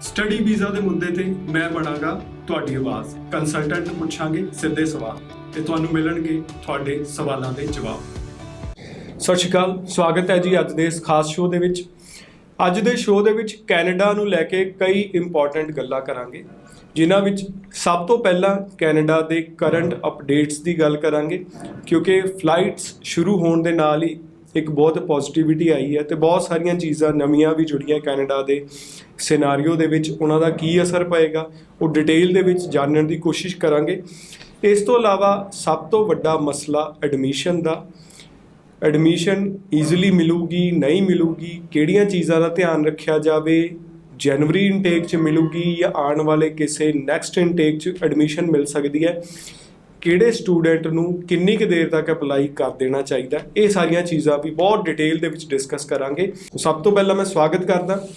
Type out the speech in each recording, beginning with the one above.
Study visa ਦੇ ਮੁੱਦੇ ਤੇ ਮੈਂ ਬਣਾਂਗਾ ਤੁਹਾਡੀ ਆਵਾਜ਼। ਕੰਸਲਟੈਂਟ ਨੂੰ ਪੁੱਛਾਂਗੇ ਸਿੱਧੇ ਸਵਾਲ ਤੇ ਤੁਹਾਨੂੰ ਮਿਲਣਗੇ ਤੁਹਾਡੇ ਸਵਾਲਾਂ ਦੇ ਜਵਾਬ। ਸਤਿ ਸ਼੍ਰੀ ਅਕਾਲ, ਸਵਾਗਤ ਹੈ ਜੀ ਅੱਜ ਦੇ ਇਸ ਖਾਸ ਸ਼ੋਅ ਦੇ ਵਿੱਚ। ਅੱਜ ਦੇ ਸ਼ੋਅ ਦੇ ਵਿੱਚ ਕੈਨੇਡਾ ਨੂੰ ਲੈ ਕੇ ਕਈ ਇੰਪੋਰਟੈਂਟ ਗੱਲਾਂ ਕਰਾਂਗੇ, ਜਿਨ੍ਹਾਂ ਵਿੱਚ ਸਭ ਤੋਂ ਪਹਿਲਾਂ ਕੈਨੇਡਾ ਦੇ ਕਰੰਟ ਅਪਡੇਟਸ ਦੀ ਗੱਲ ਕਰਾਂਗੇ, ਕਿਉਂਕਿ ਫਲਾਈਟਸ ਸ਼ੁਰੂ ਹੋਣ ਦੇ ਨਾਲ ਹੀ ਇੱਕ ਬਹੁਤ ਪੋਜ਼ਿਟਿਵਿਟੀ ਆਈ ਹੈ ਤੇ ਬਹੁਤ ਸਾਰੀਆਂ ਚੀਜ਼ਾਂ ਨਵੀਆਂ ਵੀ ਜੁੜੀਆਂ ਕੈਨੇਡਾ ਦੇ ਸਿਨਾਰੀਓ ਦੇ ਵਿੱਚ। ਉਹਨਾਂ ਦਾ ਕੀ ਅਸਰ ਪਏਗਾ ਉਹ ਡਿਟੇਲ ਦੇ ਵਿੱਚ ਜਾਣਨ ਦੀ ਕੋਸ਼ਿਸ਼ ਕਰਾਂਗੇ। ਇਸ ਤੋਂ ਇਲਾਵਾ ਸਭ ਤੋਂ ਵੱਡਾ ਮਸਲਾ ਐਡਮਿਸ਼ਨ ਦਾ। ਐਡਮਿਸ਼ਨ ਈਜ਼ੀਲੀ ਮਿਲੂਗੀ ਨਹੀਂ ਮਿਲੂਗੀ, ਕਿਹੜੀਆਂ ਚੀਜ਼ਾਂ ਦਾ ਧਿਆਨ ਰੱਖਿਆ ਜਾਵੇ, ਜਨਵਰੀ ਇਨਟੇਕ 'ਚ ਮਿਲੂਗੀ ਜਾਂ ਆਉਣ ਵਾਲੇ ਕਿਸੇ ਨੈਕਸਟ ਇਨਟੇਕ 'ਚ ਐਡਮਿਸ਼ਨ ਮਿਲ ਸਕਦੀ ਹੈ, ਕਿਹੜੇ ਸਟੂਡੈਂਟ ਨੂੰ ਕਿੰਨੀ ਕੁ ਦੇਰ ਤੱਕ ਅਪਲਾਈ ਕਰ ਦੇਣਾ ਚਾਹੀਦਾ, ਇਹ ਸਾਰੀਆਂ ਚੀਜ਼ਾਂ ਵੀ ਬਹੁਤ ਡਿਟੇਲ ਦੇ ਵਿੱਚ ਡਿਸਕਸ ਕਰਾਂਗੇ। ਸਭ ਤੋਂ ਪਹਿਲਾਂ ਮੈਂ ਸਵਾਗਤ ਕਰਦਾ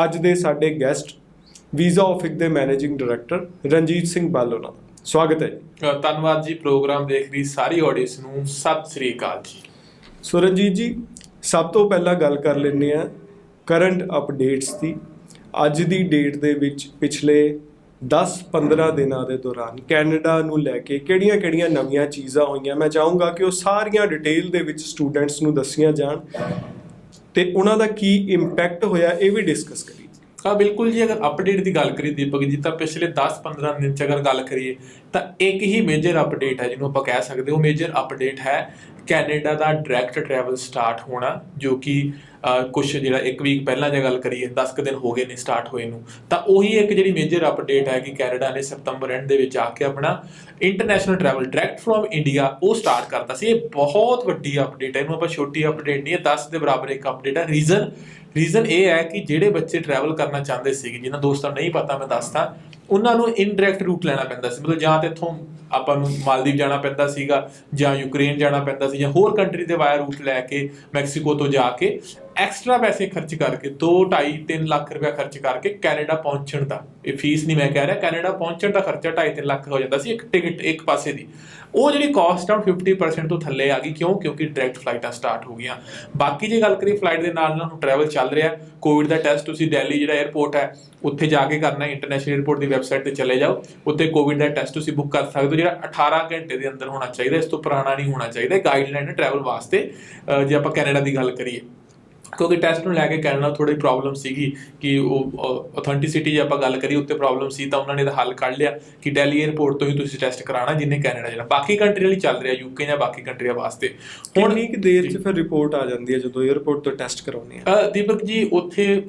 ਅੱਜ ਦੇ ਸਾਡੇ ਗੈਸਟ ਵੀਜ਼ਾ ਆਫਿਸ ਦੇ ਮੈਨੇਜਿੰਗ ਡਾਇਰੈਕਟਰ ਰਣਜੀਤ ਸਿੰਘ ਬਾਲ ਹੋਣਾ ਦਾ। ਸਵਾਗਤ ਹੈ ਜੀ। ਧੰਨਵਾਦ ਜੀ। ਪ੍ਰੋਗਰਾਮ ਦੇਖ ਰਹੀ ਸਾਰੀ ਆਡੀਅנס ਨੂੰ ਸਤਿ ਸ੍ਰੀ ਅਕਾਲ ਜੀ। ਸੋ ਰਣਜੀਤ ਜੀ, ਸਭ ਤੋਂ ਪਹਿਲਾਂ ਗੱਲ ਕਰ ਲੈਂਦੇ ਹਾਂ ਕਰੰਟ ਅਪਡੇਟਸ ਦੀ। ਅੱਜ ਦੀ ਡੇਟ ਦੇ ਵਿੱਚ ਪਿਛਲੇ 10-15 ਦਿਨਾਂ ਦੇ ਦੌਰਾਨ ਕੈਨੇਡਾ ਨੂੰ ਲੈ ਕੇ ਕਿਹੜੀਆਂ-ਕਿਹੜੀਆਂ ਨਵੀਆਂ ਚੀਜ਼ਾਂ ਹੋਈਆਂ, ਮੈਂ ਚਾਹੂੰਗਾ ਕਿ ਉਹ ਸਾਰੀਆਂ ਡਿਟੇਲ ਦੇ ਵਿੱਚ ਸਟੂਡੈਂਟਸ ਨੂੰ ਦੱਸੀਆਂ ਜਾਣ ਤੇ ਉਹਨਾਂ ਦਾ ਕੀ ਇੰਪੈਕਟ ਹੋਇਆ ਇਹ ਵੀ ਡਿਸਕਸ ਕਰੀਏ। ਹਾਂ ਬਿਲਕੁਲ ਜੀ। ਅਗਰ ਅਪਡੇਟ ਦੀ ਗੱਲ ਕਰੀਏ ਦੀਪਕ ਜੀ, ਤਾਂ ਪਿਛਲੇ 10-15 ਦਿਨ 'ਚ ਅਗਰ ਗੱਲ ਕਰੀਏ ਤਾਂ ਇੱਕ ਹੀ ਮੇਜਰ ਅਪਡੇਟ ਹੈ ਜਿਹਨੂੰ ਆਪਾਂ ਕਹਿ ਸਕਦੇ। ਉਹ ਮੇਜਰ ਅਪਡੇਟ ਹੈ ਕੈਨੇਡਾ ਦਾ ਡਾਇਰੈਕਟ ਟਰੈਵਲ ਸਟਾਰਟ ਹੋਣਾ, ਜੋ ਕਿ ਕੁਛ ਜਿਹੜਾ ਇੱਕ ਵੀਕ ਪਹਿਲਾਂ ਜੇ ਗੱਲ ਕਰੀਏ 10 ਕੁ ਦਿਨ ਹੋ ਗਏ ਨੇ ਸਟਾਰਟ ਹੋਏ ਨੂੰ। ਤਾਂ ਉਹੀ ਇੱਕ ਜਿਹੜੀ ਮੇਜਰ ਅਪਡੇਟ ਹੈ ਕਿ ਕੈਨੇਡਾ ਨੇ ਸਤੰਬਰ ਐਂਡ ਦੇ ਵਿੱਚ ਆ ਕੇ ਆਪਣਾ international travel direct from India ਉਹ ਸਟਾਰਟ ਕਰਤਾ ਸੀ। ਇਹ ਬਹੁਤ ਵੱਡੀ ਅਪਡੇਟ ਹੈ, ਇਹਨੂੰ ਆਪਾਂ ਛੋਟੀ ਅਪਡੇਟ ਨਹੀਂ, ਇਹ 10 ਦੇ ਬਰਾਬਰ ਇੱਕ ਅਪਡੇਟ ਹੈ। ਰੀਜ਼ਨ ਇਹ ਹੈ ਕਿ ਜਿਹੜੇ ਬੱਚੇ ਟਰੈਵਲ ਕਰਨਾ ਚਾਹੁੰਦੇ ਸੀਗੇ, ਜਿਨ੍ਹਾਂ ਦੋਸਤਾਂ ਨੂੰ ਨਹੀਂ ਪਤਾ ਮੈਂ ਦੱਸਦਾ, ਉਹਨਾਂ ਨੂੰ ਇਨਡਾਇਰੈਕਟ ਰੂਟ ਲੈਣਾ ਪੈਂਦਾ ਸੀ। ਮਤਲਬ ਜਾਂ ਤਾਂ ਇੱਥੋਂ ਆਪਾਂ ਨੂੰ ਮਾਲਦੀਵ ਜਾਣਾ ਪੈਂਦਾ ਸੀਗਾ, ਜਾਂ ਯੂਕਰੇਨ ਜਾਣਾ ਪੈਂਦਾ ਸੀ, ਜਾਂ ਹੋਰ ਕੰਟਰੀ ਦੇ ਵਾਇਆ ਰੂਟ ਲੈ ਕੇ ਮੈਕਸੀਕੋ ਤੋਂ ਜਾ ਕੇ ਐਕਸਟਰਾ ਪੈਸੇ ਖਰਚ ਕਰਕੇ 2-2.5-3 ਲੱਖ ਰੁਪਇਆ ਖਰਚ ਕਰਕੇ ਕੈਨੇਡਾ ਪਹੁੰਚਣ ਦਾ, ਇਹ ਫੀਸ ਨਹੀਂ ਮੈਂ ਕਹਿ ਰਿਹਾ, ਕੈਨੇਡਾ ਪਹੁੰਚਣ ਦਾ ਖਰਚਾ 2.5-3 ਲੱਖ ਹੋ ਜਾਂਦਾ ਸੀ ਇੱਕ ਟਿਕਟ ਇੱਕ ਪਾਸੇ ਦੀ। ਉਹ ਜਿਹੜੀ ਕਾਸਟ ਆ 50% ਤੋਂ ਥੱਲੇ ਆ ਗਈ। ਕਿਉਂਕਿ ਡਾਇਰੈਕਟ ਫਲਾਈਟਾਂ ਸਟਾਰਟ ਹੋ ਗਈਆਂ। ਬਾਕੀ ਜੇ ਗੱਲ ਕਰੀਏ ਫਲਾਈਟ ਦੇ ਨਾਲ ਹੁਣ ਟਰੈਵਲ ਚੱਲ ਰਿਹਾ। ਕੋਵਿਡ ਦਾ ਟੈਸਟ ਤੁਸੀਂ ਦਿੱਲੀ ਜਿਹੜਾ 에ਅਰਪੋਰਟ ਹੈ ਉੱਥੇ ਜਾ ਕੇ ਕਰਨਾ, ਇੰਟਰਨੈਸ਼ਨਲ 에ਅਰਪੋਰਟ ਦੀ ਵੈਬਸਾਈਟ ਤੇ ਚਲੇ ਜਾਓ, ਉੱਥੇ ਕੋਵਿਡ ਦਾ ਟੈਸਟ ਤੁਸੀਂ ਬੁੱਕ ਕਰ ਸਕਦੇ ਹੋ, ਜਿਹੜਾ 18 ਘੰਟੇ ਦੇ ਅੰਦਰ ਹੋਣਾ ਚਾਹੀਦਾ, ਇਸ ਤੋਂ ਪੁਰਾਣਾ ਨਹੀਂ ਹੋਣਾ ਚਾਹੀਦਾ। ਗਾਈਡਲਾਈਨ ਹੈ ਟਰੈਵਲ ਵਾਸਤੇ ਜੇ ਆਪਾਂ ਕੈਨੇਡਾ ਦੀ ਗੱਲ ਕਰੀਏ, ਕਿਉਂਕਿ ਟੈਸਟ ਨੂੰ ਲੈ ਕੇ ਕੈਨੇਡਾ ਥੋੜੀ ਪ੍ਰੋਬਲਮ ਸੀਗੀ ਕਿ ਉਹ ਅਥੈਂਟਿਸਿਟੀ ਜੇ ਆਪਾਂ ਗੱਲ ਕਰੀਏ ਉੱਤੇ ਪ੍ਰੋਬਲਮ ਸੀ, ਤਾਂ ਉਹਨਾਂ ਨੇ ਇਹਦਾ ਹੱਲ ਕੱਢ ਲਿਆ ਕਿ ਦਿੱਲੀ 에ਅਰਪੋਰਟ ਤੋਂ ਹੀ ਤੁਸੀਂ ਟੈਸਟ ਕਰਾਉਣਾ, ਜਿੰਨੇ ਕੈਨੇਡਾ ਜਿਹੜਾ ਬਾਕੀ ਕੰਟਰੀ ਲਈ ਚੱਲ ਰਿਹਾ, ਯੂਕੇ ਜਾਂ ਬਾਕੀ ਕੰਟਰੀਆਂ ਵਾਸਤੇ। ਹੁਣ ਇੱਕ ਦੇਰ 'ਚ ਫਿਰ ਰਿਪੋਰਟ ਆ ਜਾਂਦੀ ਹੈ ਜਦੋਂ 에ਅਰਪੋਰਟ ਤੋਂ ਟੈਸਟ ਕਰਾਉਂਦੇ ਆ ਦੀਪਕ ਜੀ? ਉੱਥੇ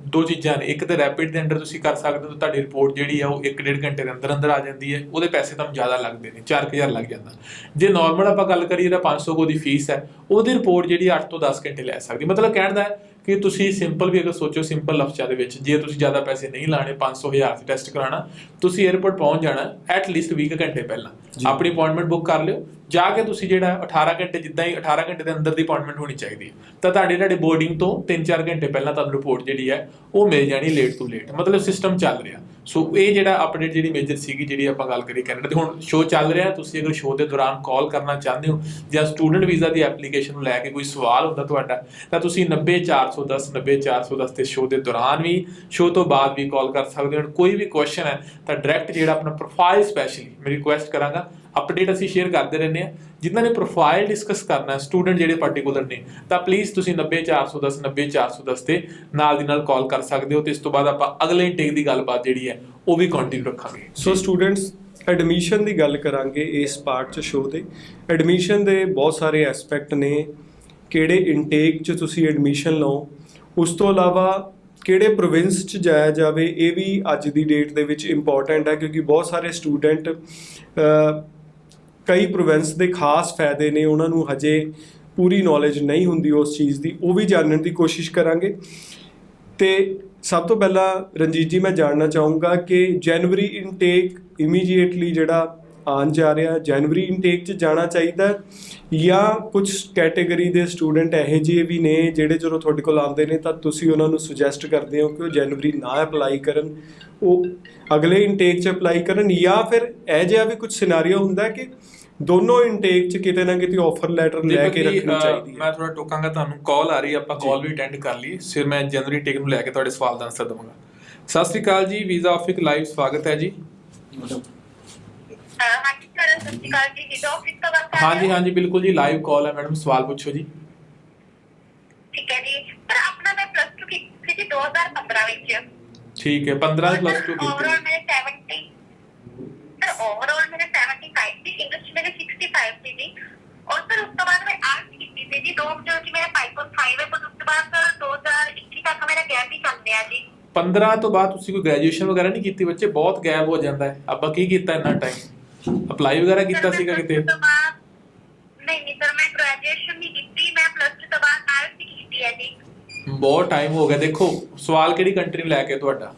ਦੋ ਚੀਜ਼ਾਂ ਨੇ, ਇੱਕ ਤਾਂ ਰੈਪਿਡ ਦੇ ਅੰਡਰ ਤੁਸੀਂ ਕਰ ਸਕਦੇ ਹੋ, ਤੁਹਾਡੀ ਰਿਪੋਰਟ ਜਿਹੜੀ ਆ ਉਹ 1-1.5 ਘੰਟੇ ਦੇ ਅੰਦਰ ਆ ਜਾਂਦੀ ਹੈ। ਉਹਦੇ ਪੈਸੇ ਤੁਹਾਨੂੰ ਜ਼ਿਆਦਾ ਲੱਗਦੇ ਨੇ, 4000 ਲੱਗ ਜਾਂਦਾ। ਜੇ ਨਾਰਮਲ ਆਪਾਂ ਗੱਲ ਕਰੀਏ ਤਾਂ 500 ਉਹਦੀ ਫੀਸ ਹੈ, ਉਹਦੀ ਰਿਪੋਰਟ ਜਿਹੜੀ 8 ਤੋਂ 10 ਘੰਟੇ ਲੈ ਸਕਦੀ। ਮਤਲਬ ਕਹਿਣ ਦਾ ਕਿ ਤੁਸੀਂ ਸਿੰਪਲ ਵੀ ਅਗਰ ਸੋਚੋ, ਸਿੰਪਲ ਲਫ਼ਜ਼ਾਂ ਦੇ ਵਿੱਚ, ਜੇ ਤੁਸੀਂ ਜ਼ਿਆਦਾ ਪੈਸੇ ਨਹੀਂ ਲਾਣੇ, 500,000 ਤੇ ਟੈਸਟ ਕਰਾਉਣਾ, ਤੁਸੀਂ 에ਅਰਪੋਰਟ ਪਹੁੰਚ ਜਾਣਾ ਐਟਲੀਸਟ 20 ਘੰਟੇ ਪਹਿਲਾਂ। ਆਪਣੀ ਅਪਾਇੰਟਮੈਂਟ ਬੁੱਕ ਕਰ ਲਿਓ, ਜਾ ਕੇ ਤੁਸੀਂ ਜਿਹੜਾ 18 ਘੰਟੇ, ਜਿੱਦਾਂ ਹੀ 18 ਘੰਟੇ ਦੇ ਅੰਦਰ ਦੀ ਅਪਾਇੰਟਮੈਂਟ ਹੋਣੀ ਚਾਹੀਦੀ ਹੈ, ਤਾਂ ਤੁਹਾਡੇ ਬੋਰਡਿੰਗ ਤੋਂ 3-4 ਘੰਟੇ ਪਹਿਲਾਂ ਤੁਹਾਨੂੰ ਰਿਪੋਰਟ ਜਿਹੜੀ ਹੈ ਉਹ ਮਿਲ ਜਾਣੀ, ਲੇਟ ਤੋਂ ਲੇਟ। ਮਤਲਬ ਸਿਸਟਮ ਚੱਲ ਰਿਹਾ। ਸੋ ਇਹ ਜਿਹੜਾ ਅਪਡੇਟ ਜਿਹੜੀ ਮੇਜਰ ਸੀਗੀ, ਜਿਹੜੀ ਆਪਾਂ ਗੱਲ ਕਰੀ ਕੈਨੇਡਾ ਦੀ, ਹੁਣ ਸ਼ੋਅ ਚੱਲ ਰਿਹਾ। ਤੁਸੀਂ ਅਗਰ ਸ਼ੋਅ ਦੇ ਦੌਰਾਨ ਕਾਲ ਕਰਨਾ ਚਾਹੁੰਦੇ ਹੋ ਜਾਂ ਸਟੂਡੈਂਟ ਵੀਜ਼ਾ ਦੀ ਐਪਲੀਕੇਸ਼ਨ ਨੂੰ ਲੈ ਕੇ ਕੋਈ ਸਵਾਲ ਹੁੰਦਾ ਤੁਹਾਡਾ, ਤਾਂ ਤੁਸੀਂ 90-410 90-410 ਤੇ ਸ਼ੋਅ ਦੇ ਦੌਰਾਨ ਵੀ, ਸ਼ੋਅ ਤੋਂ ਬਾਅਦ ਵੀ ਕਾਲ ਕਰ ਸਕਦੇ ਹੋ। ਕੋਈ ਵੀ ਕੁਐਸਚਨ ਹੈ ਤਾਂ ਡਾਇਰੈਕਟ ਜਿਹੜਾ ਆਪਣਾ ਪ੍ਰੋਫਾਈਲ, ਸਪੈਸ਼ਲੀ ਮੈਂ ਰਿਕੁਐਸਟ ਕਰਾਂਗਾ, ਅਪਡੇਟ ਅਸੀਂ ਸ਼ੇਅਰ ਕਰਦੇ ਰਹਿੰਦੇ ਹਾਂ, ਜਿਨ੍ਹਾਂ ਨੇ ਪ੍ਰੋਫਾਈਲ ਡਿਸਕਸ ਕਰਨਾ ਸਟੂਡੈਂਟ ਜਿਹੜੇ ਪਾਰਟਿਕੂਲਰ ਨੇ, ਤਾਂ ਪਲੀਜ਼ ਤੁਸੀਂ 90-410 90-410 ਤੇ ਨਾਲ ਦੀ ਨਾਲ ਕਾਲ ਕਰ ਸਕਦੇ ਹੋ। ਤੇ ਇਸ ਤੋਂ ਬਾਅਦ ਆਪਾਂ ਅਗਲੇ ਇਨਟੇਕ ਦੀ ਗੱਲਬਾਤ ਜਿਹੜੀ ਹੈ ਉਹ ਵੀ ਕੰਟੀਨਿਊ ਰੱਖਾਂਗੇ। ਸੋ ਸਟੂਡੈਂਟਸ, ਐਡਮਿਸ਼ਨ ਦੀ ਗੱਲ ਕਰਾਂਗੇ ਇਸ ਪਾਰਟ 'ਚ ਸ਼ੋਅ ਦੇ। ਐਡਮਿਸ਼ਨ ਦੇ ਬਹੁਤ ਸਾਰੇ ਐਸਪੈਕਟ ਨੇ, ਕਿਹੜੇ ਇਨਟੇਕ 'ਚ ਤੁਸੀਂ ਐਡਮਿਸ਼ਨ ਲਓ, ਉਸ ਤੋਂ ਇਲਾਵਾ ਕਿਹੜੇ ਪ੍ਰੋਵਿੰਸ 'ਚ ਜਾਇਆ ਜਾਵੇ, ਇਹ ਵੀ ਅੱਜ ਦੀ ਡੇਟ ਦੇ ਵਿੱਚ ਇੰਪੋਰਟੈਂਟ ਹੈ, ਕਿਉਂਕਿ ਬਹੁਤ ਸਾਰੇ ਸਟੂਡੈਂਟ ਕਈ ਪ੍ਰੋਵਿੰਸ ਦੇ ਖਾਸ ਫਾਇਦੇ ਨੇ, ਉਹਨਾਂ ਨੂੰ ਹਜੇ ਪੂਰੀ ਨੌਲੇਜ ਨਹੀਂ ਹੁੰਦੀ ਉਸ ਚੀਜ਼ ਦੀ, ਉਹ ਵੀ ਜਾਣਨ ਦੀ ਕੋਸ਼ਿਸ਼ ਕਰਾਂਗੇ। ਤੇ ਸਭ ਤੋਂ ਪਹਿਲਾਂ ਰਣਜੀਤ ਜੀ, ਮੈਂ ਜਾਣਨਾ ਚਾਹੂੰਗਾ ਕਿ ਜਨਵਰੀ ਇਨਟੇਕ ਇਮੀਡੀਏਟਲੀ ਜਿਹੜਾ ਆਉਣ ਜਾ ਰਿਹਾ, ਜਨਵਰੀ ਇਨਟੇਕ 'ਚ ਜਾਣਾ ਚਾਹੀਦਾ, ਜਾਂ ਕੁਝ ਕੈਟੇਗਰੀ ਦੇ ਸਟੂਡੈਂਟ ਇਹੋ ਜਿਹੇ ਵੀ ਨੇ ਜਿਹੜੇ ਜਦੋਂ ਤੁਹਾਡੇ ਕੋਲ ਆਉਂਦੇ ਨੇ ਤਾਂ ਤੁਸੀਂ ਉਹਨਾਂ ਨੂੰ ਸੁਜੈਸਟ ਕਰਦੇ ਹੋ ਕਿ ਉਹ ਜਨਵਰੀ ਨਾ ਅਪਲਾਈ ਕਰਨ, ਉਹ ਅਗਲੇ ਇਨਟੇਕ 'ਚ ਅਪਲਾਈ ਕਰਨ, ਜਾਂ ਫਿਰ ਇਹ ਜਿਹਾ ਵੀ ਕੁਝ ਸਿਨਾਰੀਓ ਹੁੰਦਾ ਕਿ ਦੋਨੋਂ ਇਨਟੇਕ 'ਚ ਕਿਤੇ ਨਾ ਕਿਤੇ ਆਫਰ ਲੈਟਰ ਲੈ ਕੇ ਰੱਖਣੀ ਚਾਹੀਦੀ ਹੈ? ਮੈਂ ਥੋੜਾ ਟੋਕਾਂਗਾ, ਤੁਹਾਨੂੰ ਕਾਲ ਆ ਰਹੀ ਹੈ, ਆਪਾਂ ਕਾਲ ਵੀ ਅਟੈਂਡ ਕਰ ਲਈ, ਫਿਰ ਮੈਂ ਜਨਵਰੀ ਇਨਟੇਕ ਨੂੰ ਲੈ ਕੇ ਤੁਹਾਡੇ ਸਵਾਲ ਦਾ ਆਨਸਰ ਦਵਾਂਗਾ। ਸਤਿ ਸ੍ਰੀ ਅਕਾਲ ਜੀ, ਵੀਜ਼ਾ ਆਫਿਸ ਲਾਈਵ ਸਵਾਗਤ ਹੈ ਜੀ। ਹਾਂਜੀ ਸਰ, ਸਤਿ ਸ਼੍ਰੀ ਅਕਾਲ ਜੀ। ਵੀਜ਼ਾ ਆਫਿਸ ਤੋਂ ਗੱਲ ਕਰ ਰਹੇ ਹਾਂਜੀ ਹੋ? ਹਾਂਜੀ ਬਿਲਕੁਲ ਜੀ, ਲਾਈਵ ਕਾਲ ਹੈ ਮੈਡਮ, ਸਵਾਲ ਪੁੱਛੋ ਜੀ। ਠੀਕ ਹੈ ਜੀ ਸਰ, ਆਪਣਾ ਮੈਂ +2 ਕੀਤੀ ਸੀ 2015 ਵਿੱਚ। ਠੀਕ ਹੈ, 15 ਪਲੱਸ 2 ਕੀਤੀ। ਓਵਰਆਲ ਮੇਰੇ 70 ਸਰ, ਓਵਰਆਲ ਮੇਰੇ 75 ਸੀ, ਇੰਗਲਿਸ਼ ਮੇਰੇ 65 ਸੀ ਜੀ। ਔਰ ਸਰ ਉਸ ਤੋਂ ਬਾਅਦ ਮੈਂ ਆਰਟਸ ਕੀਤੀ ਸੀ ਜੀ, 2000 ਚ ਮੇਰਾ 5.5 ਹੈ, ਪਰ ਉਸ ਤੋਂ ਬਾਅਦ ਸਰ 2021 ਤੱਕ ਮੇਰਾ ਗੈਪ ਹੀ ਚੱਲ ਰਿਹਾ ਜੀ। 15 ਤੋਂ ਬਾਅਦ ਤੁਸੀਂ ਕੋਈ ਗ੍ਰੈਜੂਏਸ਼ਨ ਵਗੈਰਾ ਨਹੀਂ ਕੀਤੀ ਬੱਚੇ? ਬਹੁਤ ਗੈਪ ਹੋ ਜਾਂਦਾ ਹੈ। ਆਪਾਂ ਕੀ ਕੀਤਾ ਇੰਨਾ ਟਾਈਮ? ਅਪਲਾਈ ਵਗੈਰਾ ਕੀਤਾ ਸੀਗਾ ਕਿਤੇ? ਨਹੀਂ ਸਰ, ਮੈਂ ਗ੍ਰੈਜੂਏਸ਼ਨ ਨਹੀਂ ਕੀਤੀ, ਮੈਂ +2 ਤੋਂ ਬਾਅਦ ਆਰਟਸ ਕੀਤੀ ਹੈ ਜੀ। ਬਹੁਤ ਟਾਈਮ ਹੋ ਗਿਆ। ਦੇਖੋ ਸਵਾਲ ਕਿਹੜੀ ਕੰਟਰੀ ਨੂੰ ਲੈ ਕੇ ਤੁਹਾਡਾ?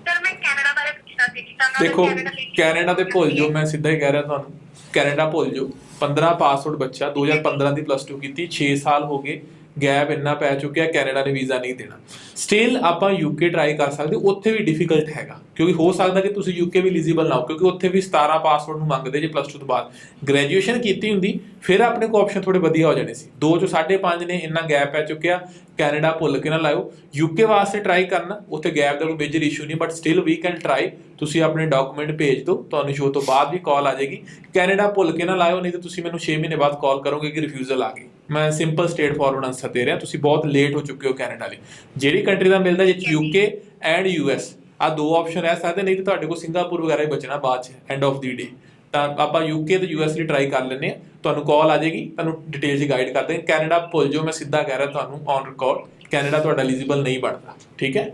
ਸਰ ਮੈਂ ਕੈਨੇਡਾ ਬਾਰੇ ਪੁੱਛਣਾ ਸੀ ਜੀ। ਤਾਂ ਮੈਂ ਦੇਖੋ ਲਈ ਕੈਨੇਡਾ ਤੇ ਭੁੱਲ ਜਾਓ, ਮੈਂ ਸਿੱਧਾ ਹੀ ਕਹਿ ਰਿਹਾ ਤੁਹਾਨੂੰ, ਕੈਨੇਡਾ ਭੁੱਲ ਜਾਓ। 15 ਪਾਸ ਆਊਟ ਬੱਚਾ 2015 ਦੀ +2 ਕੀਤੀ, 6 ਸਾਲ ਹੋ ਗਏ, ਗੈਪ ਇੰਨਾ ਪੈ ਚੁੱਕਿਆ, ਕੈਨੇਡਾ ਨੇ ਵੀਜ਼ਾ ਨਹੀਂ ਦੇਣਾ। ਸਟਿਲ ਆਪਾਂ ਯੂਕੇ ਟਰਾਈ ਕਰ ਸਕਦੇ, ਉੱਥੇ ਵੀ ਡਿਫਿਕਲਟ ਹੈਗਾ, ਕਿਉਂਕਿ ਹੋ ਸਕਦਾ ਕਿ ਤੁਸੀਂ ਯੂਕੇ ਵੀ ਐਲੀਜੀਬਲ ਨਾ ਹੋ, ਕਿਉਂਕਿ ਉੱਥੇ ਵੀ 17 ਪਾਸ ਆਊਟ ਨੂੰ ਮੰਗਦੇ ਜੇ +2 ਤੋਂ ਬਾਅਦ। ਗ੍ਰੈਜੂਏਸ਼ਨ ਕੀਤੀ ਹੁੰਦੀ ਫਿਰ ਆਪਣੇ ਕੋਲ ਆਪਸ਼ਨ ਥੋੜੇ ਵਧੀਆ ਹੋ ਜਾਣੇ ਸੀ। 2 ਚੋਂ 5.5 ਨੇ, ਇੰਨਾ ਗੈਪ ਪੈ ਚੁੱਕਿਆ। ਕੈਨੇਡਾ ਭੁੱਲ ਕੇ ਨਾ ਲਾਇਓ, ਯੂਕੇ ਵਾਸਤੇ ਟਰਾਈ ਕਰਨਾ, ਉੱਥੇ ਗੈਪ ਦਾ ਕੋਈ ਮੇਜਰ ਇਸ਼ੂ ਨਹੀਂ, but still we can try. ਤੁਸੀਂ ਆਪਣੇ ਡਾਕੂਮੈਂਟ ਭੇਜ ਦਿਓ, ਤੁਹਾਨੂੰ ਸ਼ੋਅ ਤੋਂ ਬਾਅਦ ਵੀ ਕਾਲ ਆ ਜਾਏਗੀ। ਕੈਨੇਡਾ ਭੁੱਲ ਕੇ ਨਾ ਲਾਇਓ, ਨਹੀਂ ਤਾਂ ਤੁਸੀਂ ਮੈਨੂੰ 6 ਮਹੀਨੇ ਬਾਅਦ ਕਾਲ ਕਰੋਗੇ ਕਿ ਰਿਫਿਊਜ਼ਲ ਆ ਗਈ। ਮੈਂ ਸਿੰਪਲ ਸਟ੍ਰੇਟ ਫਾਰਵਰਡ ਆਨਸਰ ਦੇ ਰਿਹਾ, ਤੁਸੀਂ ਬਹੁਤ ਲੇਟ ਹੋ ਚੁੱਕੇ ਹੋ ਕੈਨੇਡਾ ਲਈ। ਜਿਹੜੀ ਕੰਟਰੀ ਦਾ ਮਿਲਦਾ ਜੇ ਯੂਕੇ ਐਂਡ ਯੂਐਸ, ਆ 2 ਆਪਸ਼ਨ ਰਹਿ ਸਕਦੇ, ਨਹੀਂ ਤਾਂ ਤੁਹਾਡੇ ਕੋਲ ਸਿੰਗਾਪੁਰ ਵਗੈਰਾ ਹੀ ਬਚਣਾ ਬਾਅਦ ਚ ਐਂਡ ਆਫ ਦੀ ਡੇ। ਤਾਂ ਆਪਾਂ ਯੂਕੇ ਤੇ ਯੂਐਸ ਲਈ ਟਰਾਈ ਕਰ ਲੈਂਦੇ ਹਾਂ, ਤੁਹਾਨੂੰ ਕਾਲ ਆ ਜਾਏਗੀ, ਤੁਹਾਨੂੰ ਡਿਟੇਲ 'ਚ ਗਾਈਡ ਕਰਦੇ ਹਾਂ। ਕੈਨੇਡਾ ਭੁੱਲ ਜਾਓ, ਮੈਂ ਸਿੱਧਾ ਕਹਿ ਰਿਹਾ ਤੁਹਾਨੂੰ ਔਨ ਰਿਕਾਰਡ, ਕੈਨੇਡਾ ਤੁਹਾਡਾ ਐਲੀਜੀਬਲ ਨਹੀਂ ਬਣਦਾ। ਠੀਕ ਹੈ,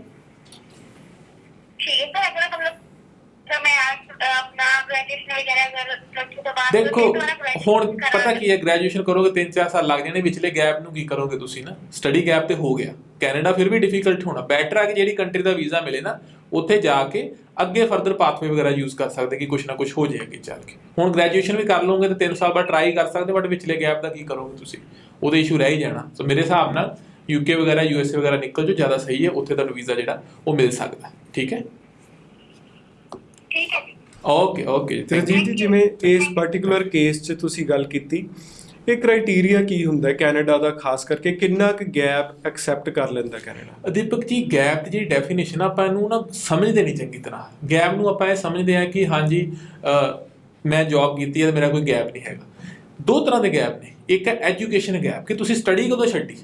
ਠੀਕ ਹੈ। ਅਗਰ ਮਤਲਬ ਸਰ ਮੈਂ ਆਪਣਾ ਗ੍ਰੈਜੂਏਸ਼ਨ ਵਗੈਰਾ ਅਗਰ +2 ਤੋਂ ਬਾਅਦ ਦੇਖੋ ਹੁਣ ਪਤਾ ਕੀ ਹੈ, ਗ੍ਰੈਜੂਏਸ਼ਨ ਕਰੋਗੇ 3-4 ਸਾਲ ਲੱਗ ਜਾਣੇ, ਵਿਚਲੇ ਗੈਪ ਨੂੰ ਕੀ ਕਰੋਗੇ ਤੁਸੀਂ ਨਾ? ਸਟੱਡੀ ਗੈਪ ਤੇ ਹੋ ਗਿਆ। ਕੈਨੇਡਾ ਫਿਰ ਵੀ ਡਿਫਿਕਲਟ ਹੋਣਾ, ਬੈਟਰ ਆ ਕਿ ਜਿਹੜੀ ਕੰਟਰੀ ਦਾ ਵੀਜ਼ਾ ਮਿਲੇ ਨਾ, ਉੱਥੇ ਜਾ ਕੇ ਅੱਗੇ ਫਰਦਰ ਪਾਥਵੇ ਵਗੈਰਾ ਯੂਜ਼ ਕਰ ਸਕਦੇ ਕਿ ਕੁਛ ਨਾ ਕੁਛ ਹੋ ਜਾਏ ਅੱਗੇ ਚੱਲ ਕੇ। ਹੁਣ ਗ੍ਰੈਜੂਏਸ਼ਨ ਵੀ ਕਰ ਲਓਗੇ ਤੇ 3 ਸਾਲ ਬਾਅਦ ਟਰਾਈ ਕਰ ਸਕਦੇ, ਬਟ ਵਿਚਲੇ ਗੈਪ ਦਾ ਕੀ ਕਰੋਗੇ ਤੁਸੀਂ? ਉਹਦੇ ਇਸ਼ੂ ਰਹਿ ਹੀ ਜਾਣਾ। ਸੋ ਮੇਰੇ ਹਿਸਾਬ ਨਾਲ ਯੂਕੇ ਵਗੈਰਾ ਯੂਐਸਏ ਵਗੈਰਾ ਨਿਕਲ ਜੋ, ਜ਼ਿਆਦਾ ਸਹੀ ਹੈ, ਉੱਥੇ ਤੁਹਾਨੂੰ ਵੀਜ਼ਾ ਜਿਹੜਾ ਉਹ ਮਿਲ ਸਕਦਾ। ਠੀਕ ਹੈ, ਠੀਕ ਹੈ। Okay okay. ਤਰਜੀਤ ਜੀ, ਜਿਵੇਂ ਇਸ ਪਾਰਟਿਕੂਲਰ ਕੇਸ 'ਚ ਤੁਸੀਂ ਗੱਲ ਕੀਤੀ, ਇਹ ਕ੍ਰਾਈਟੇਰੀਆ ਕੀ ਹੁੰਦਾ ਹੈ ਕੈਨੇਡਾ ਦਾ, ਖਾਸ ਕਰਕੇ ਕਿੰਨਾ ਕੁ ਗੈਪ ਐਕਸੈਪਟ ਕਰ ਲੈਂਦਾ ਕੈਨੇਡਾ? ਦੀਪਕ ਜੀ, ਗੈਪ ਦੀ ਜਿਹੜੀ ਡੈਫੀਨੇਸ਼ਨ ਆਪਾਂ ਇਹਨੂੰ ਨਾ ਸਮਝਦੇ ਨਹੀਂ ਚੰਗੀ ਤਰ੍ਹਾਂ। ਗੈਪ ਨੂੰ ਆਪਾਂ ਇਹ ਸਮਝਦੇ ਹਾਂ ਕਿ ਹਾਂਜੀ ਮੈਂ ਜੌਬ ਕੀਤੀ ਹੈ, ਮੇਰਾ ਕੋਈ ਗੈਪ ਨਹੀਂ ਹੈਗਾ। 2 ਤਰ੍ਹਾਂ ਦੇ ਗੈਪ ਨੇ। ਇੱਕ ਹੈ ਐਜੂਕੇਸ਼ਨ ਗੈਪ, ਕਿ ਤੁਸੀਂ ਸਟੱਡੀ ਕਦੋਂ ਛੱਡੀ।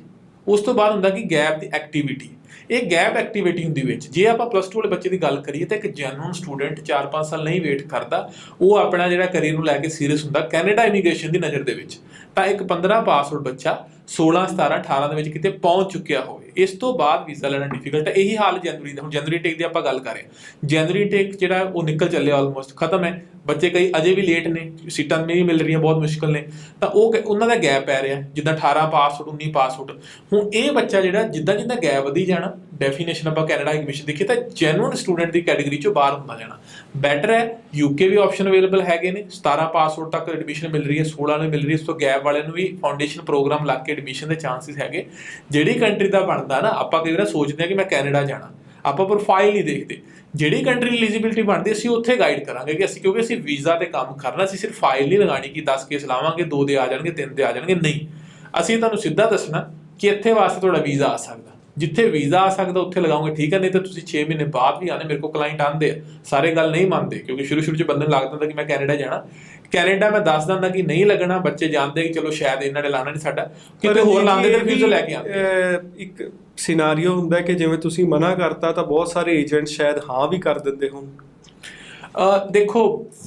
ਉਸ ਤੋਂ ਬਾਅਦ ਹੁੰਦਾ ਕਿ ਗੈਪ ਦੀ ਐਕਟੀਵਿਟੀ। ਇਹ ਗੈਪ ਐਕਟੀਵਿਟੀ ਹੁੰਦੀ ਵਿੱਚ, ਜੇ ਆਪਾਂ +2 ਵਾਲੇ ਬੱਚੇ ਦੀ ਗੱਲ ਕਰੀਏ ਤਾਂ ਇੱਕ ਜੈਨੂਇਨ ਸਟੂਡੈਂਟ 4-5 ਸਾਲ ਨਹੀਂ ਵੇਟ ਕਰਦਾ, ਉਹ ਆਪਣਾ ਜਿਹੜਾ ਕਰੀਅਰ ਨੂੰ ਲੈ ਕੇ ਸੀਰੀਅਸ ਹੁੰਦਾ ਕੈਨੇਡਾ ਇਮੀਗ੍ਰੇਸ਼ਨ ਦੀ ਨਜ਼ਰ ਦੇ ਵਿੱਚ। ਤਾਂ ਇੱਕ 15 ਪਾਸ ਆਊਟ ਬੱਚਾ 16, 17, 18 ਦੇ ਵਿੱਚ ਕਿਤੇ ਪਹੁੰਚ ਚੁੱਕਿਆ ਹੋਵੇ, ਇਸ ਤੋਂ ਬਾਅਦ ਵੀਜ਼ਾ ਲੈਣਾ ਡਿਫਿਕਲਟ ਹੈ। ਇਹੀ ਹਾਲ ਜਨਵਰੀ ਦਾ। ਹੁਣ ਜਨਵਰੀ ਟੇਕ ਦੀ ਆਪਾਂ ਗੱਲ ਕਰ ਰਹੇ ਹਾਂ, ਜਨਵਰੀ ਟੇਕ ਜਿਹੜਾ ਉਹ ਨਿਕਲ ਚੱਲਿਆ, ਆਲਮੋਸਟ ਖਤਮ ਹੈ। ਬੱਚੇ ਕਈ ਅਜੇ ਵੀ ਲੇਟ ਨੇ, ਸੀਟਾਂ ਨਹੀਂ ਮਿਲ ਰਹੀਆਂ, ਬਹੁਤ ਮੁਸ਼ਕਲ ਨੇ, ਤਾਂ ਉਹ ਉਹਨਾਂ ਦਾ ਗੈਪ ਪੈ ਰਿਹਾ। ਜਿੱਦਾਂ 18 ਪਾਸ ਆਊਟ, 19 ਪਾਸ ਆਊਟ। ਹੁਣ ਇਹ ਬੱਚਾ ਜਿਹੜਾ ਜਿੱਦਾਂ ਗੈਪ ਵਧੀ ਜਾਣਾ, ਡੈਫੀਨੇਸ਼ਨ ਆਪਾਂ ਕੈਨੇਡਾ ਐਡਮਿਸ਼ਨ ਦੇਖੀਏ ਤਾਂ ਜੈਨੂਇਨ ਸਟੂਡੈਂਟ ਦੀ ਕੈਟਾਗਰੀ ਚੋਂ ਬਾਹਰ ਹੁੰਦਾ ਜਾਣਾ। ਬੈਟਰ ਹੈ ਯੂਕੇ ਵੀ ਆਪਸ਼ਨ ਅਵੇਲੇਬਲ ਹੈਗੇ ਨੇ, 17 ਪਾਸ ਆਊਟ ਤੱਕ ਐਡਮਿਸ਼ਨ ਮਿਲ ਰਹੀ ਹੈ, 16 ਨੂੰ ਮਿਲ ਰਹੀ ਹੈ। ਇਸ ਤੋਂ ਗੈਪ ਵਾਲਿਆਂ ਨੂੰ ਵੀ ਫਾਊਂਡੇਸ਼ਨ ਪ੍ਰੋਗਰਾਮ ਲੱਗ ਕੇ ਐਡਮਿਸ਼ਨ ਦੇ ਚਾਂਸਿਸ ਹੈਗੇ। ਜਿਹੜੀ ਕੰਟਰੀ ਦਾ ਬਣਦਾ ਨਾ, ਆਪਾਂ ਕਈ ਵਾਰ ਸੋਚਦੇ ਹਾਂ ਕਿ ਮੈਂ ਕੈਨੇਡਾ ਜਾਣਾ, ਆਪਾਂ ਪ੍ਰੋਫਾਈਲ ਨਹੀਂ ਦੇਖਦੇ। ਜਿਹੜੀ ਕੰਟਰੀ ਦੀ ਐਲੀਜੀਬਿਲਟੀ ਬਣਦੀ ਅਸੀਂ ਉੱਥੇ ਗਾਈਡ ਕਰਾਂਗੇ ਕਿ ਅਸੀਂ, ਕਿਉਂਕਿ ਅਸੀਂ ਵੀਜ਼ਾ ਤੇ ਕੰਮ ਕਰਨਾ, ਅਸੀਂ ਸਿਰਫ ਫਾਈਲ ਨਹੀਂ ਲਗਾਣੀ ਕਿ 10 ਕੇਸ ਲਾਵਾਂਗੇ, 2 ਦੇ ਆ ਜਾਣਗੇ, 3 ਦੇ ਆ ਜਾਣਗੇ। ਨਹੀਂ, ਅਸੀਂ ਤੁਹਾਨੂੰ ਸਿੱਧਾ ਦੱਸਣਾ ਕਿ ਇੱਥੇ ਵਾਸਤੇ ਤੁਹਾਡਾ ਵੀਜ਼ਾ ਆ ਸਕਦਾ, ਜਿੱਥੇ ਵੀਜ਼ਾ ਆ ਸਕਦਾ ਉੱਥੇ ਲਗਾਓਗੇ, ਠੀਕ ਹੈ। ਨਹੀਂ ਤਾਂ ਤੁਸੀਂ 6 ਮਹੀਨੇ ਬਾਅਦ ਵੀ ਆਨੇ। ਮੇਰੇ ਕੋਲ ਕਲਾਇੰਟ ਆਉਂਦੇ ਆ, ਸਾਰੇ ਗੱਲ ਨਹੀਂ ਮੰਨਦੇ, ਕਿਉਂਕਿ ਸ਼ੁਰੂ 'ਚ ਬੰਦੇ ਨੂੰ ਲੱਗਦਾ ਹੁੰਦਾ ਕਿ ਮੈਂ ਕੈਨੇਡਾ ਜਾਣਾ। ਕੈਨੇਡਾ ਮੈਂ ਦੱਸ ਦਿੰਦਾ ਕਿ ਨਹੀਂ ਲੱਗਣਾ, ਬੱਚੇ ਜਾਣਦੇ ਕਿ ਚਲੋ ਸ਼ਾਇਦ ਇਹਨਾਂ ਨੇ ਲਾਣਾ ਨਹੀਂ ਸਾਡਾ, ਕਿਤੇ ਹੋਰ ਲਾਉਂਦੇ ਤੇ ਰਿਫਿਊਜ਼ਲ ਲੈ ਕੇ ਆਉਂਦੇ। ਇੱਕ ਸਿਨਾਰੀਓ ਹੁੰਦਾ ਕਿ ਜਿਵੇਂ ਤੁਸੀਂ ਮਨਾ ਕਰਤਾ ਤਾਂ ਬਹੁਤ ਸਾਰੇ ਏਜੰਟ ਸ਼ਾਇਦ ਹਾਂ ਵੀ ਕਰ ਦਿੰਦੇ ਹੋਣ। ਦੇਖੋ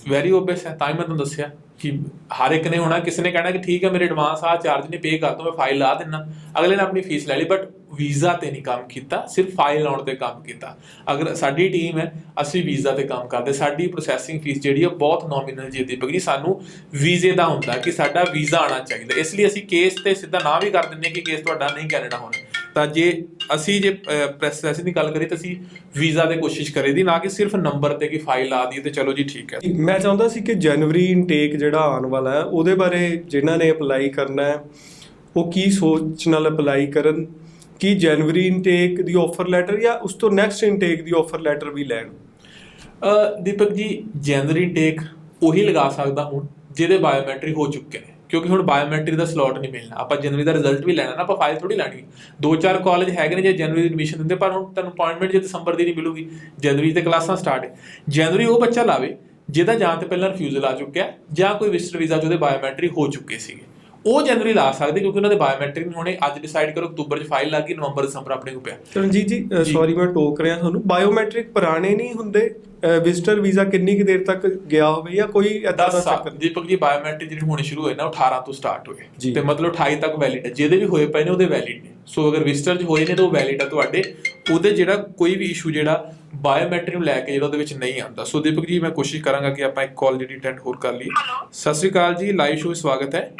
ਵੈਰੀ ਓਬਵੀਅਸ ਹੈ, ਤਾਂ ਹੀ ਮੈਂ ਤੁਹਾਨੂੰ ਦੱਸਿਆ ਕਿ ਹਰ ਇੱਕ ਨੇ ਹੋਣਾ। ਕਿਸੇ ਨੇ ਕਹਿਣਾ ਕਿ ਠੀਕ ਹੈ ਮੇਰੇ ਐਡਵਾਂਸ ਆ ਚਾਰਜ ਨਹੀਂ ਪੇ ਕਰ ਦੋ, ਮੈਂ ਫਾਈਲ ਲਾ ਦਿੰਦਾ। ਅਗਲੇ ਨੇ ਆਪਣੀ ਫੀਸ ਲੈ ਲਈ, ਬਟ ਵੀਜ਼ਾ ਤੇ ਨਹੀਂ ਕੰਮ ਕੀਤਾ, ਸਿਰਫ ਫਾਈਲ ਲਾਉਣ ਤੇ ਕੰਮ ਕੀਤਾ। ਅਗਰ ਸਾਡੀ ਟੀਮ ਹੈ, ਅਸੀਂ ਵੀਜ਼ਾ ਤੇ ਕੰਮ ਕਰਦੇ, ਸਾਡੀ ਪ੍ਰੋਸੈਸਿੰਗ ਫੀਸ ਜਿਹੜੀ ਹੈ ਬਹੁਤ ਨੋਮੀਨਲ ਜੀ ਦੀਪਕ ਜੀ। ਸਾਨੂੰ ਵੀਜ਼ੇ ਦਾ ਹੁੰਦਾ ਕਿ ਸਾਡਾ ਵੀਜ਼ਾ ਆਉਣਾ ਚਾਹੀਦਾ, ਇਸ ਲਈ ਅਸੀਂ ਕੇਸ ਤੇ ਸਿੱਧਾ ਨਾ ਵੀ ਕਰ ਦਿੰਦੇ ਕਿ ਕੇਸ ਤੁਹਾਡਾ ਨਹੀਂ ਕੈਨੇਡਾ ਹੋਣਾ। ਤਾਂ ਜੇ ਅਸੀਂ ਪ੍ਰੋਸੈਸਿੰਗ ਦੀ ਗੱਲ ਕਰੀਏ ਤਾਂ ਅਸੀਂ ਵੀਜ਼ਾ ਤੇ ਕੋਸ਼ਿਸ਼ ਕਰੀਦੀ, ਨਾ ਕਿ ਸਿਰਫ ਨੰਬਰ ਤੇ ਕਿ ਫਾਈਲ ਲਾ ਦਈਏ ਤੇ ਚਲੋ ਜੀ ਠੀਕ ਹੈ। ਮੈਂ ਚਾਹੁੰਦਾ ਸੀ ਕਿ ਜਨਵਰੀ ਇਨਟੇਕ ਜਿਹੜਾ ਆਉਣ ਵਾਲਾ ਹੈ ਉਹਦੇ ਬਾਰੇ ਜਿਨ੍ਹਾਂ ਨੇ ਅਪਲਾਈ ਕਰਨਾ ਹੈ ਉਹ ਕੀ ਸੋਚ ਨਾਲ ਅਪਲਾਈ ਕਰਨ, ਕਿ ਜਨਵਰੀ ਇਨਟੇਕ ਦੀ ਆਫਰ ਲੈਟਰ ਜਾਂ ਉਸ ਤੋਂ ਨੈਕਸਟ ਇਨਟੇਕ ਦੀ ਆਫਰ ਲੈਟਰ ਵੀ ਲੈਣ? ਦੀਪਕ ਜੀ, ਜਨਵਰੀ ਇਨਟੇਕ ਉਹੀ ਲਗਾ ਸਕਦਾ ਹੁਣ ਜਿਹਦੇ ਬਾਇਓਮੈਟ੍ਰਿਕ ਹੋ ਚੁੱਕੇ ਨੇ। ਕਿਉਂਕਿ ਹੁਣ ਬਾਇਓਮੈਟ੍ਰਿਕ ਦਾ ਸਲੋਟ ਨਹੀਂ ਮਿਲਣਾ। ਆਪਾਂ ਜਨਵਰੀ ਦਾ ਰਿਜ਼ਲਟ ਵੀ ਲੈਣਾ ਨਾ, ਆਪਾਂ ਫਾਈਲ ਥੋੜੀ ਲੈਣੀ। 2-4 ਕਾਲਜ ਹੈਗੇ ਨੇ ਜੇ ਜਨਵਰੀ ਦੀ ਐਡਮਿਸ਼ਨ ਦਿੰਦੇ, ਪਰ ਹੁਣ ਤੁਹਾਨੂੰ ਅਪਾਇੰਟਮੈਂਟ ਜੇ ਦਸੰਬਰ ਦੀ ਨਹੀਂ ਮਿਲੂਗੀ। ਜਨਵਰੀ ਤੇ ਕਲਾਸਾਂ ਸਟਾਰਟ ਹੈ। ਜਨਵਰੀ ਉਹ ਬੱਚਾ ਲਾਵੇ ਜਿਹਦਾ ਜਾਂ ਤੇ ਪਹਿਲਾਂ ਰਿਫਿਊਜ਼ਲ ਆ ਚੁੱਕਿਆ ਜਾਂ ਕੋਈ ਵਿਜ਼ਟਰ ਵੀਜ਼ਾ 'ਚ ਉਹਦੇ ਬਾਇਓਮੈਟ੍ਰਿਕ ਹੋ ਚੁੱਕੇ ਸੀਗੇ, ਉਹ ਜਨਵਰੀ ਲਾ ਸਕਦੇ, ਕਿਉਂਕਿ ਉਹਨਾਂ ਦੇ ਬਾਇਓਮੈਟ੍ਰਿਕ ਨਹੀਂ ਹੋਣੇ। ਅੱਜ ਡਿਸਾਈਡ ਕਰੋ, ਅਕਤੂਬਰ 'ਚ ਫਾਈਲ ਲੱਗ ਗਈ, ਨਵੰਬਰ ਦਸੰਬਰ ਆਪਣੇ ਕੋਲ ਪਿਆ। ਰਣਜੀਤ ਜੀ ਸੌਰੀ ਮੈਂ ਟੋਕ ਰਿਹਾ ਤੁਹਾਨੂੰ, ਬਾਇਓਮੈਟ੍ਰਿਕ ਪੁਰਾਣੇ ਨਹੀਂ ਹੁੰਦੇ? ਵਿਜ਼ਟਰ ਵੀਜ਼ਾ ਕਿੰਨੀ ਕੁ ਦੇਰ ਤੱਕ ਗਿਆ ਹੋਵੇ ਜਾਂ ਕੋਈ ਏਦਾਂ ਦਾ 10 ਸਾਲ ਚੱਕਰ? ਦੀਪਕ ਜੀ ਬਾਇਓਮੈਟ੍ਰਿਕ ਜਿਹੜੇ ਹੋਣੇ ਸ਼ੁਰੂ ਹੋਏ ਨਾ, ਉਹ 18 ਤੋਂ ਸਟਾਰਟ ਹੋਏ ਜੀ। ਤੇ ਮਤਲਬ 28 ਤੱਕ ਵੈਲਿਡ ਹੈ। ਜਿਹਦੇ ਵੀ ਹੋਏ ਪਏ ਨੇ ਉਹਦੇ ਵੈਲਿਡ ਨੇ। ਸੋ ਅਗਰ ਵਿਜ਼ਟਰ 'ਚ ਹੋਏ ਨੇ ਤਾਂ ਉਹ ਵੈਲਿਡ ਆ ਤੁਹਾਡੇ। ਉਹਦੇ ਜਿਹੜਾ ਕੋਈ ਵੀ ਇਸ਼ੂ ਜਿਹੜਾ ਬਾਇਓਮੈਟ੍ਰਿਕ ਨੂੰ ਲੈ ਕੇ ਜਿਹੜਾ ਉਹਦੇ ਵਿੱਚ ਨਹੀਂ ਆਉਂਦਾ। ਸੋ ਦੀਪਕ ਜੀ ਮੈਂ ਕੋਸ਼ਿਸ਼ ਕਰਾਂਗਾ ਕਿ ਆਪਾਂ ਇੱਕ ਕਾਲ ਜਿਹੜੀ ਅਟੈਂਡ ਹੋਰ ਕਰ ਲਈਏ। ਹੈਲੋ, ਸਤਿ ਸ਼੍ਰੀ ਅਕਾਲ ਜੀ, ਲਾਈਵ ਸ਼ੋਅ ਸਵਾਗਤ ਹੈ।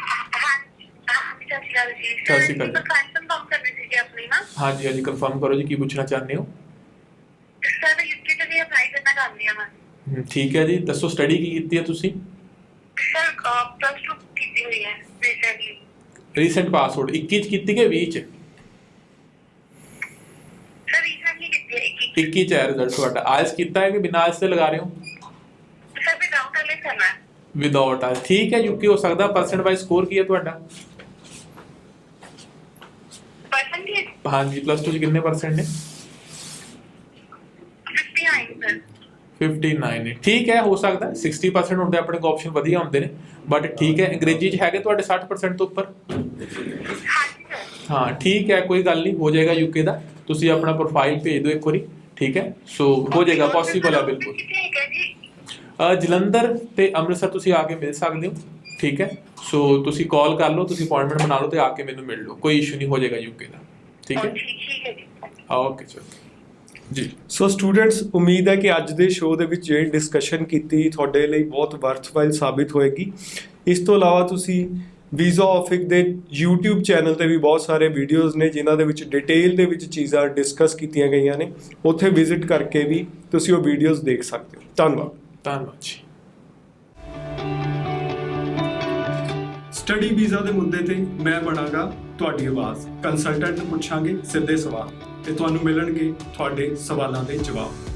ਸਤਿ ਸ਼੍ਰੀ ਅਕਾਲ ਜੀ। ਸਤਿ ਸ਼੍ਰੀ ਅਕਾਲ। ਕੰਫਰਮ ਕਰਨੀ ਸੀ ਆਪਣੀ ਨਾ। ਹਾਂਜੀ ਹਾਂਜੀ, ਕਨਫਰਮ ਕਰੋ ਜੀ, ਕੀ ਪੁੱਛਣਾ ਚਾਹੁੰਦੇ ਹੋ? ਸਰ ਯੂਕੇ ਤੇ ਵੀ ਅਪਲਾਈ ਕਰਨਾ ਚਾਹੁੰਦੀ ਹਾਂ ਮੈਂ। ਠੀਕ ਹੈ ਜੀ, ਦੱਸੋ ਸਟੱਡੀ ਕੀ ਕੀਤੀ ਹੈ ਤੁਸੀਂ? ਸਰ ਪਲੱਸ 2 ਕੀਤੀ ਹੋਈ ਹੈ ਰੀਸੈਂਟਲੀ। ਰੀਸੈਂਟ ਪਾਸਆਊਟ 21 ਚ ਕੀਤੀ ਕਿ 20 ਚ? ਸਰ ਰੀਸੈਂਟਲੀ ਕੀਤੀ ਹੈ 21 ਚ ਹੈ ਰਿਜ਼ਲਟ ਤੁਹਾਡਾ। ਆਇਲਸ ਕੀਤਾ ਹੈ ਕਿ ਬਿਨਾਂ ਆਇਲਸ ਤੇ ਲਗਾ ਰਹੇ ਹੋ? ਸਰ ਵੀ ਡਾਊਟ ਅਲੇ ਕਰਨਾ ਹੈ। ਵਿਦਆਊਟ ਆਇਲਸ ਠੀਕ ਹੈ। ਯੂਕੇ ਹੋ ਸਕਦਾ। ਪਰਸੈਂਟ ਵਾਈਜ਼ ਸਕੋਰ ਕੀ ਹੈ ਤੁਹਾਡਾ? ਪਰਸੈਂਟੇਜ ਹਾਂਜੀ, ਪਲੱਸ 2 ਚ ਕਿੰਨੇ ਪਰਸੈਂਟ ਨੇ? 59 ਸਰ। 59 ਨੇ, ਠੀਕ ਹੈ। ਹੋ ਸਕਦਾ 60% ਹੁੰਦੇ ਆਪਣੇ ਕੋਲ, ਆਪਸ਼ਨ ਵਧੀਆ ਹੁੰਦੇ ਨੇ, ਬਟ ਠੀਕ ਹੈ। ਅੰਗਰੇਜ਼ੀ ਚ ਹੈਗੇ ਤੁਹਾਡੇ 60% ਤੋਂ ਉੱਪਰ? ਹਾਂਜੀ ਸਰ। ਹਾਂ ਠੀਕ ਹੈ, ਕੋਈ ਗੱਲ ਨਹੀਂ, ਹੋ ਜਾਏਗਾ ਯੂਕੇ ਦਾ। ਤੁਸੀਂ ਆਪਣਾ ਪ੍ਰੋਫਾਈਲ ਭੇਜ ਦਿਓ ਇੱਕ ਵਾਰੀ, ਠੀਕ ਹੈ। ਸੋ ਹੋ ਜਾਏਗਾ, ਪੋਸੀਬਲ ਹੈ ਬਿਲਕੁਲ। ਠੀਕ ਹੈ ਜੀ। ਜਲੰਧਰ ਤੇ ਅੰਮ੍ਰਿਤਸਰ ਤੁਸੀਂ ਆ ਕੇ ਮਿਲ ਸਕਦੇ ਹੋ, ਠੀਕ ਹੈ। ਸੋ ਤੁਸੀਂ ਕਾਲ ਕਰ ਲਓ, ਤੁਸੀਂ ਅਪਾਇੰਟਮੈਂਟ ਬਣਾ ਲਓ ਤੇ ਆ ਕੇ ਮੈਨੂੰ ਮਿਲ ਲਓ, ਕੋਈ ਇਸ਼ੂ ਨਹੀਂ, ਹੋ ਜਾਏਗਾ ਯੂਕੇ ਦਾ, ਠੀਕ ਹੈ। ਠੀਕ ਹੈ ਜੀ। ਓਕੇ ਸਰ ਜੀ। ਸੋ ਸਟੂਡੈਂਟਸ, ਉਮੀਦ ਹੈ ਕਿ ਅੱਜ ਦੇ ਸ਼ੋਅ ਦੇ ਵਿੱਚ ਜਿਹੜੀ ਡਿਸਕਸ਼ਨ ਕੀਤੀ ਤੁਹਾਡੇ ਲਈ ਬਹੁਤ ਵਰਥਵਾਈਲ ਸਾਬਿਤ ਹੋਏਗੀ। ਇਸ ਤੋਂ ਇਲਾਵਾ ਤੁਸੀਂ ਵੀਜ਼ਾ ਆਫਿਕ ਦੇ YouTube ਚੈਨਲ ਤੇ ਵੀ ਬਹੁਤ ਸਾਰੇ ਵੀਡੀਓਜ਼ ਨੇ ਜਿਨ੍ਹਾਂ ਦੇ ਵਿੱਚ ਡਿਟੇਲ ਦੇ ਵਿੱਚ ਚੀਜ਼ਾਂ ਡਿਸਕਸ ਕੀਤੀਆਂ ਗਈਆਂ ਨੇ। ਉੱਥੇ ਵਿਜ਼ਿਟ ਕਰਕੇ ਵੀ ਤੁਸੀਂ ਉਹ ਵੀਡੀਓਜ਼ ਦੇਖ ਸਕਦੇ ਹੋ। ਧੰਨਵਾਦ। ਧੰਨਵਾਦ ਜੀ। ਸਟੱਡੀ ਵੀਜ਼ਾ ਦੇ ਮੁੱਦੇ ਤੇ ਮੈਂ ਬਣਾਂਗਾ ਤੁਹਾਡੀ ਆਵਾਜ਼। ਕੰਸਲਟੈਂਟ ਨੂੰ ਪੁੱਛਾਂਗੇ ਸਿੱਧੇ ਸਵਾਲ ਤੇ ਤੁਹਾਨੂੰ ਮਿਲਣਗੇ ਤੁਹਾਡੇ ਸਵਾਲਾਂ ਦੇ ਜਵਾਬ।